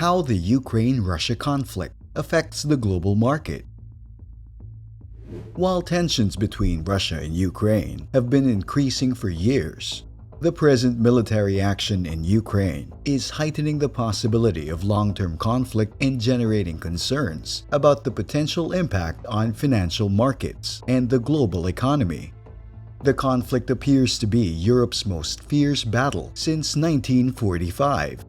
how the Ukraine-Russia conflict affects the global market. While tensions between Russia and Ukraine have been increasing for years, the present military action in Ukraine is heightening the possibility of long-term conflict and generating concerns about the potential impact on financial markets and the global economy. The conflict appears to be Europe's most fierce battle since 1945.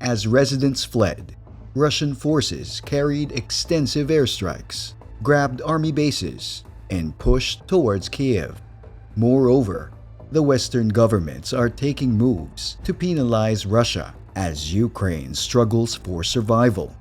As residents fled, Russian forces carried extensive airstrikes, grabbed army bases, and pushed towards Kyiv. Moreover, the Western governments are taking moves to penalize Russia as Ukraine struggles for survival.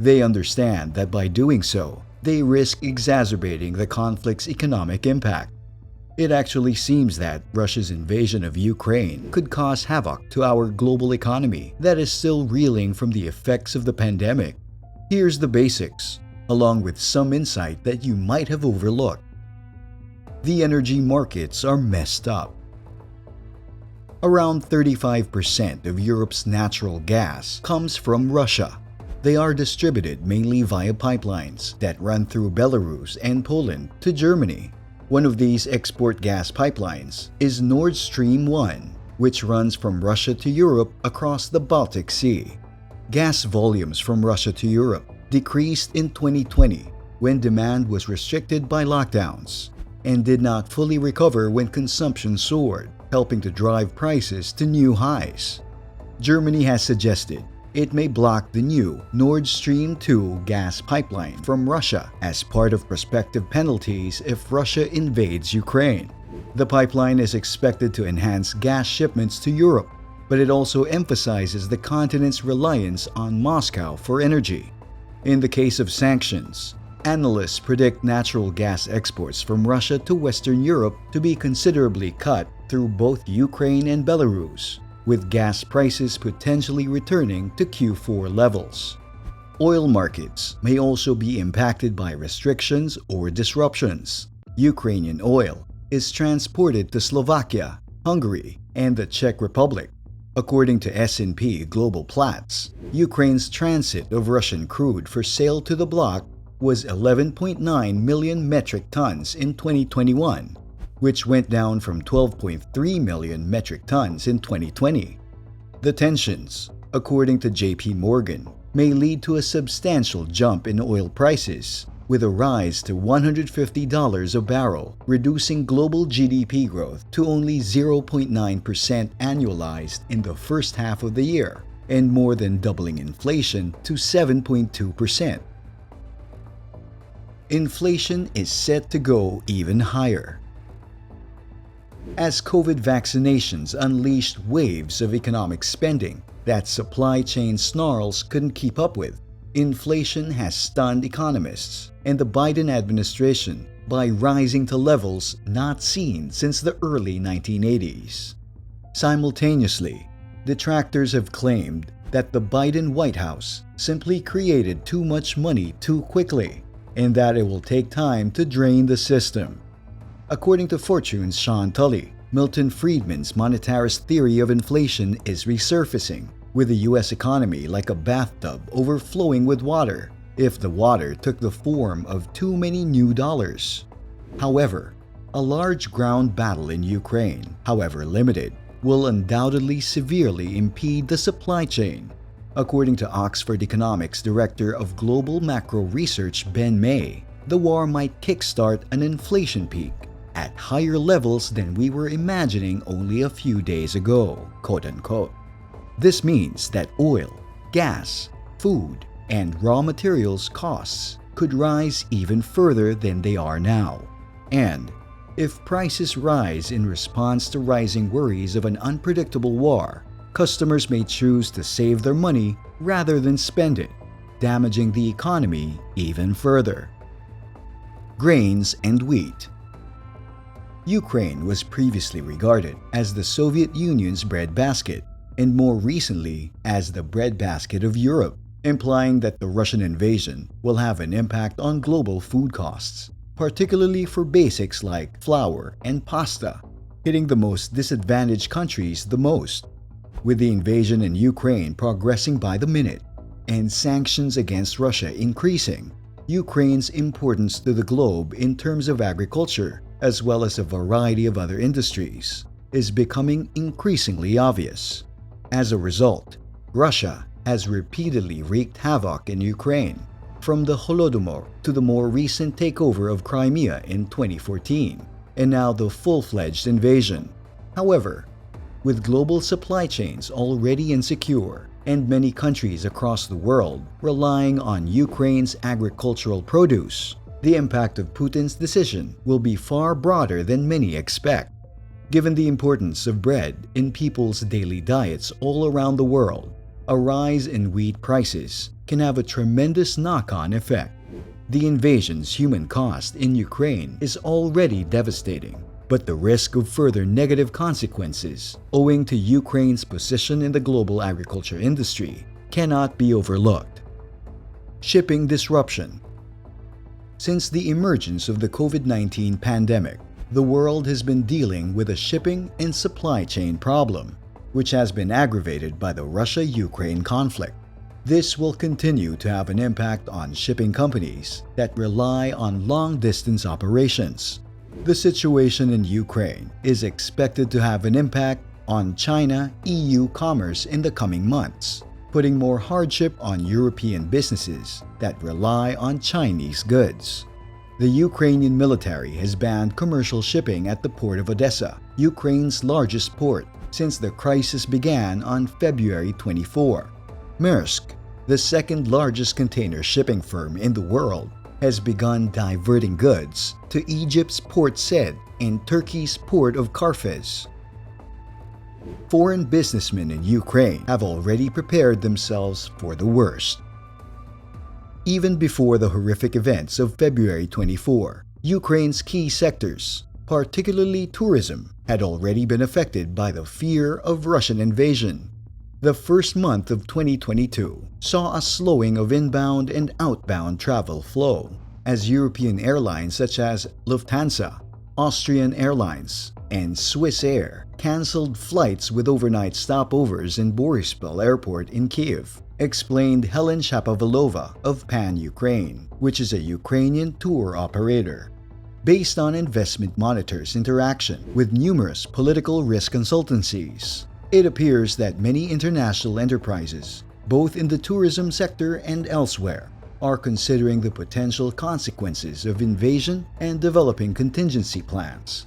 They understand that by doing so, they risk exacerbating the conflict's economic impact. It actually seems that Russia's invasion of Ukraine could cause havoc to our global economy that is still reeling from the effects of the pandemic. Here's the basics, along with some insight that you might have overlooked. The energy markets are messed up. Around 35% of Europe's natural gas comes from Russia. They are distributed mainly via pipelines that run through Belarus and Poland to Germany. One of these export gas pipelines is Nord Stream 1, which runs from Russia to Europe across the Baltic Sea. Gas volumes from Russia to Europe decreased in 2020 when demand was restricted by lockdowns and did not fully recover when consumption soared, helping to drive prices to new highs. Germany has suggested it may block the new Nord Stream 2 gas pipeline from Russia as part of prospective penalties if Russia invades Ukraine. The pipeline is expected to enhance gas shipments to Europe, but it also emphasizes the continent's reliance on Moscow for energy. In the case of sanctions, analysts predict natural gas exports from Russia to Western Europe to be considerably cut through both Ukraine and Belarus, with gas prices potentially returning to Q4 levels. Oil markets may also be impacted by restrictions or disruptions. Ukrainian oil is transported to Slovakia, Hungary, and the Czech Republic. According to S&P Global Platts, Ukraine's transit of Russian crude for sale to the bloc was 11.9 million metric tons in 2021, which went down from 12.3 million metric tons in 2020. The tensions, according to JP Morgan, may lead to a substantial jump in oil prices, with a rise to $150 a barrel, reducing global GDP growth to only 0.9% annualized in the first half of the year, and more than doubling inflation to 7.2%. Inflation is set to go even higher. As COVID vaccinations unleashed waves of economic spending that supply chain snarls couldn't keep up with, inflation has stunned economists and the Biden administration by rising to levels not seen since the early 1980s. Simultaneously, detractors have claimed that the Biden White House simply created too much money too quickly and that it will take time to drain the system. According to Fortune's Sean Tully, Milton Friedman's monetarist theory of inflation is resurfacing, with the U.S. economy like a bathtub overflowing with water if the water took the form of too many new dollars. However, a large ground battle in Ukraine, however limited, will undoubtedly severely impede the supply chain. According to Oxford Economics Director of Global Macro Research Ben May, the war might kickstart an inflation peak at higher levels than we were imagining only a few days ago, quote-unquote. This means that oil, gas, food, and raw materials costs could rise even further than they are now. And if prices rise in response to rising worries of an unpredictable war, customers may choose to save their money rather than spend it, damaging the economy even further. Grains and wheat. Ukraine was previously regarded as the Soviet Union's breadbasket, and more recently as the breadbasket of Europe, implying that the Russian invasion will have an impact on global food costs, particularly for basics like flour and pasta, hitting the most disadvantaged countries the most. With the invasion in Ukraine progressing by the minute, and sanctions against Russia increasing, Ukraine's importance to the globe in terms of agriculture, as well as a variety of other industries, is becoming increasingly obvious. As a result, Russia has repeatedly wreaked havoc in Ukraine, from the Holodomor to the more recent takeover of Crimea in 2014, and now the full-fledged invasion. However, with global supply chains already insecure and many countries across the world relying on Ukraine's agricultural produce, the impact of Putin's decision will be far broader than many expect. Given the importance of bread in people's daily diets all around the world, a rise in wheat prices can have a tremendous knock-on effect. The invasion's human cost in Ukraine is already devastating, but the risk of further negative consequences owing to Ukraine's position in the global agriculture industry cannot be overlooked. Shipping disruption. Since the emergence of the COVID-19 pandemic, the world has been dealing with a shipping and supply chain problem, which has been aggravated by the Russia-Ukraine conflict. This will continue to have an impact on shipping companies that rely on long-distance operations. The situation in Ukraine is expected to have an impact on China-EU commerce in the coming months, putting more hardship on European businesses that rely on Chinese goods. The Ukrainian military has banned commercial shipping at the port of Odessa, Ukraine's largest port, since the crisis began on February 24. Maersk, the second-largest container shipping firm in the world, has begun diverting goods to Egypt's Port Said and Turkey's port of Karfez. Foreign businessmen in Ukraine have already prepared themselves for the worst. Even before the horrific events of February 24, Ukraine's key sectors, particularly tourism, had already been affected by the fear of Russian invasion. The first month of 2022 saw a slowing of inbound and outbound travel flow, as European airlines such as Lufthansa, Austrian Airlines, and Swiss Air canceled flights with overnight stopovers in Borispil Airport in Kyiv, explained Helen Shapovalova of Pan-Ukraine, which is a Ukrainian tour operator. Based on Investment Monitor's interaction with numerous political risk consultancies, it appears that many international enterprises, both in the tourism sector and elsewhere, are considering the potential consequences of invasion and developing contingency plans.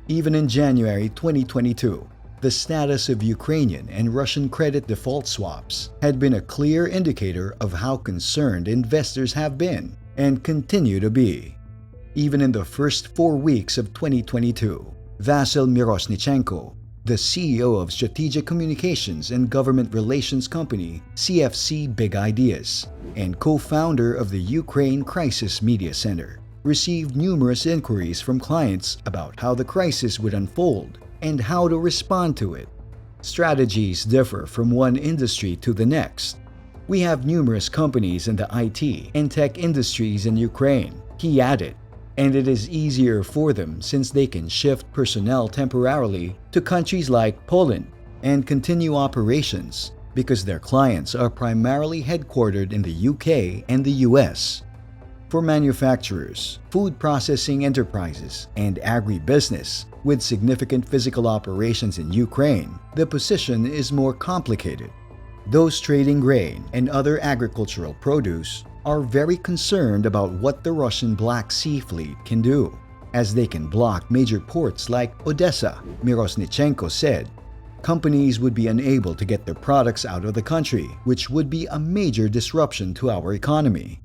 Even in January 2022, the status of Ukrainian and Russian credit default swaps had been a clear indicator of how concerned investors have been and continue to be. Even in the first 4 weeks of 2022, Vasyl Miroshnichenko, the CEO of strategic communications and government relations company CFC Big Ideas and co-founder of the Ukraine Crisis Media Center, received numerous inquiries from clients about how the crisis would unfold and how to respond to it. Strategies differ from one industry to the next. We have numerous companies in the IT and tech industries in Ukraine, he added, and it is easier for them since they can shift personnel temporarily to countries like Poland and continue operations because their clients are primarily headquartered in the UK and the US. For manufacturers, food processing enterprises, and agribusiness with significant physical operations in Ukraine, the position is more complicated. Those trading grain and other agricultural produce are very concerned about what the Russian Black Sea Fleet can do, as they can block major ports like Odessa, Miroshnichenko said. Companies would be unable to get their products out of the country, which would be a major disruption to our economy.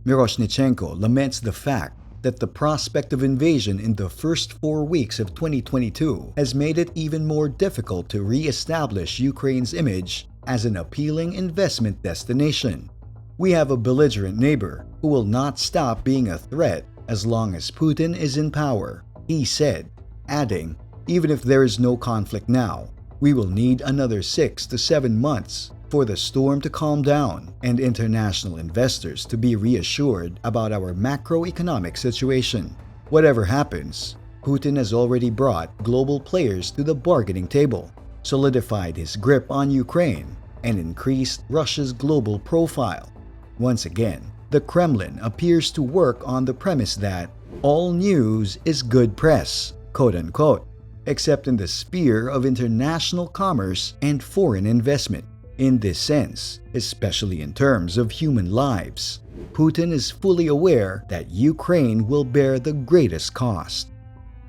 Miroshnichenko laments the fact that the prospect of invasion in the first 4 weeks of 2022 has made it even more difficult to re-establish Ukraine's image as an appealing investment destination. We have a belligerent neighbor who will not stop being a threat as long as Putin is in power, he said, adding, even if there is no conflict now, we will need another 6 to 7 months for the storm to calm down and international investors to be reassured about our macroeconomic situation. Whatever happens, Putin has already brought global players to the bargaining table, solidified his grip on Ukraine, and increased Russia's global profile. Once again, the Kremlin appears to work on the premise that all news is good press, quote-unquote, except in the sphere of international commerce and foreign investment. In this sense, especially in terms of human lives, Putin is fully aware that Ukraine will bear the greatest cost.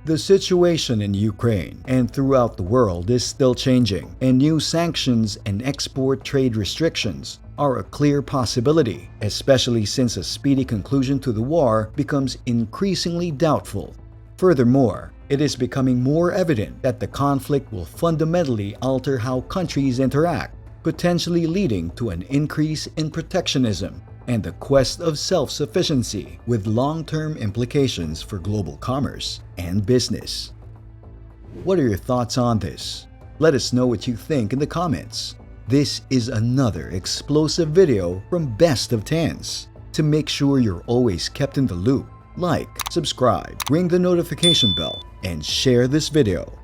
The situation in Ukraine and throughout the world is still changing, and new sanctions and export trade restrictions are a clear possibility, especially since a speedy conclusion to the war becomes increasingly doubtful. Furthermore, it is becoming more evident that the conflict will fundamentally alter how countries interact, potentially leading to an increase in protectionism and the quest of self-sufficiency, with long-term implications for global commerce and business. What are your thoughts on this? Let us know what you think in the comments. This is another explosive video from Best of Tens. To make sure you're always kept in the loop, like, subscribe, ring the notification bell, and share this video.